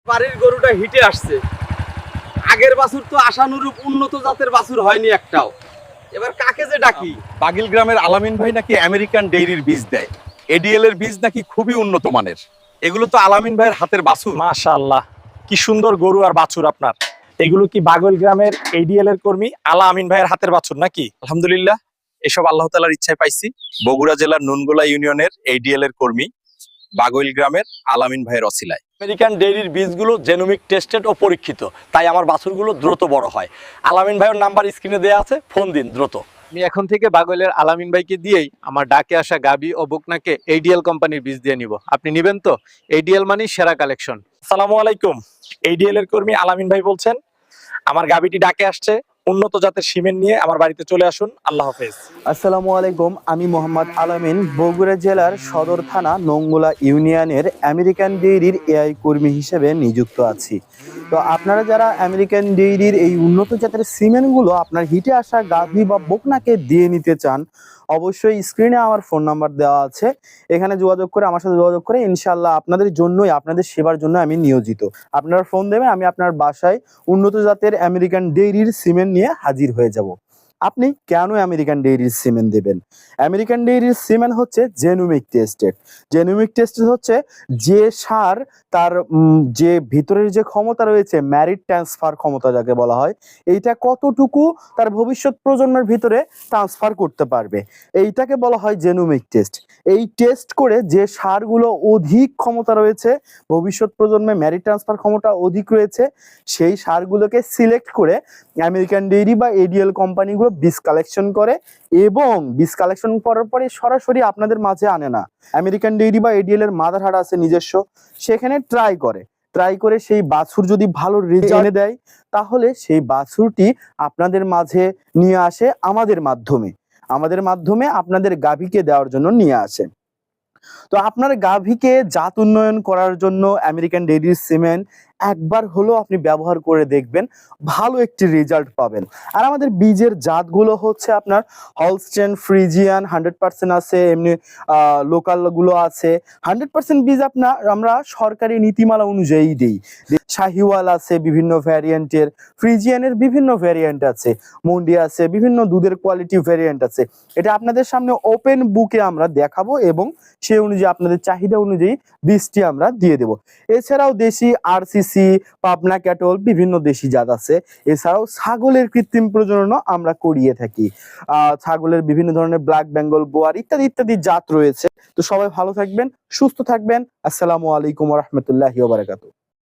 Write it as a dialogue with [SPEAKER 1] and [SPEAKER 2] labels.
[SPEAKER 1] বাড়ির গরুটা হিটে আসছে। আগের বাছুর তো আশানুরূপ উন্নত জাতের বাছুর হয়নি একটাও। এবার কাকে যে ডাকি?
[SPEAKER 2] বাগিল গ্রামের আলামিন ভাই নাকি আমেরিকান ডেইরির বীজ দেয়, এডিএল এর বীজ নাকি খুবই উন্নত মানের। এগুলো তো আলামিন ভাইয়ের হাতের বাছুর।
[SPEAKER 3] মাশাআল্লাহ, কি সুন্দর গরু আর বাছুর আপনার। এগুলো কি বাগল গ্রামের এডিএল এর কর্মী আলা আমিন ভাইয়ের হাতের বাছুর নাকি?
[SPEAKER 2] আলহামদুলিল্লাহ, এসব আল্লাহ তাআলার ইচ্ছায় পাইছি। বগুড়া জেলার নুনগোলা ইউনিয়নের এডিএল এর কর্মী বাগইল গ্রামের আলামিন ভাইয়ের অছিলায়।
[SPEAKER 3] আমেরিকান ডেইরির বীজগুলো জেনোমিক টেস্টেড ও পরীক্ষিত, তাই আমার বাছুরগুলো দ্রুত বড় হয়। আলামিন ভাইয়ের নাম্বার স্ক্রিনে দেওয়া আছে, ফোন দিন দ্রুত।
[SPEAKER 4] আমি এখন থেকে বাগলের আলামিন ভাইকে দিয়েই আমার ডাকে আসা গাবি ও বকনাকে এডিএল কোম্পানির বীজ দিয়ে নিব। আপনি নিবেন তো? এডিএল মানে সেরা কালেকশন।
[SPEAKER 3] আসসালামু আলাইকুম, এডিএল এর কর্মী আলামিন ভাই বলছেন। আমার গাবিটি ডাকে আসছে, উন্নত জাতের সিমেন্ট নিয়ে আমার বাড়িতে চলে আসুন। আল্লাহ হাফেজ।
[SPEAKER 5] আসসালামু আলাইকুম, আমি মোহাম্মদ আলামিন বগুড়া জেলার সদর থানা নোংলা ইউনিয়নের আমেরিকান ডেইরির এআই কর্মী হিসেবে নিযুক্ত আছি। তো আপনারা যারা আমেরিকান ডেইরির এই উন্নত জাতের সিমেন্টগুলো আপনার হিটে আসা গাভী বা বকনাকে দিয়ে নিতে চান, অবশ্যই স্ক্রিনে আমার ফোন নাম্বার দেওয়া আছে, এখানে যোগাযোগ করে আমার সাথে যোগাযোগ করে ইনশাল্লাহ আপনাদের জন্যই, আপনাদের সেবার জন্য আমি নিয়োজিত। আপনারা ফোন দেবেন, আমি আপনার বাসায় উন্নত জাতের আমেরিকান ডেইরির সিমেন্ট নিয়ে হাজির হয়ে যাব। আপনি কেন আমেরিকান ডেইরির সিমেন্ট দেবেন? আমেরিকান ডেইরির সিমেন্ট হচ্ছে জেনোমিক টেস্টেড। জেনোমিক টেস্টেড হচ্ছে যে সার তার যে ভিতরের যে ক্ষমতা রয়েছে, ম্যারিট ট্রান্সফার ক্ষমতা যাকে বলা হয়, এইটা কতটুকু তার ভবিষ্যৎ প্রজন্মের ভিতরে ট্রান্সফার করতে পারবে, এইটাকে বলা হয় জেনোমিক টেস্ট। এই টেস্ট করে যে সারগুলো অধিক ক্ষমতা রয়েছে, ভবিষ্যৎ প্রজন্মে ম্যারিট ট্রান্সফার ক্ষমতা অধিক রয়েছে, সেই সারগুলোকে সিলেক্ট করে আমেরিকান ডেইরি বা এডিএল কোম্পানিগুলো বীজ কালেকশন করে এবং বীজ কালেকশন করার পরে সরাসরি আপনাদের মাঝে আনে না। আমেরিকান ডেইরি বা এডিএল এর মাদার হাট আছে নিজস্ব, সেখানে ট্রাই করে সেই বাছুর যদি ভালো রেজাল্ট দেয়, তাহলে সেই বাছুরটি আপনাদের মাঝে নিয়ে আসে আমাদের মাধ্যমে আপনাদের গাভীকে দেওয়ার জন্য নিয়ে আসে। তো আপনার গাভীকে জাত উন্নয়ন করার জন্য আমেরিকান ডেইরির সিমেন্ট একবার হলো আপনি ব্যবহার করে দেখবেন, ভালো একটি রেজাল্ট পাবেন। আর আমাদের বীজের জাতগুলো হচ্ছে আপনার হলস্টেইন, ফ্রিজিয়ান 100% আছে, এমনি লোকাল গুলো আছে। 100% বীজ আমরা সরকারি নীতিমালা অনুযায়ী দিই। শাহিওয়াল আছে বিভিন্ন ভ্যারিয়েন্টের, ফ্রিজিয়ানের বিভিন্ন ভ্যারিয়েন্ট আছে, মন্ডি আছে, বিভিন্ন দুধের কোয়ালিটি ভ্যারিয়েন্ট আছে। এটা আপনাদের সামনে ওপেন বুকে আমরা দেখাবো এবং সেই অনুযায়ী আপনাদের চাহিদা অনুযায়ী বীজটি আমরা দিয়ে দেব। এছাড়াও দেশি আরসিসি, পাবনা ক্যাটল, বিভিন্ন দেশি জাত আছে। এছাড়াও ছাগলের কৃত্রিম প্রজনন আমরা করিয়ে থাকি। ছাগলের বিভিন্ন ধরনের ব্ল্যাক বেঙ্গল, বোয়ার ইত্যাদি ইত্যাদি জাত রয়েছে। তো সবাই ভালো থাকবেন, সুস্থ থাকবেন। আসসালামু আলাইকুম ওয়া রাহমাতুল্লাহি ওয়া বারাকাতুহু।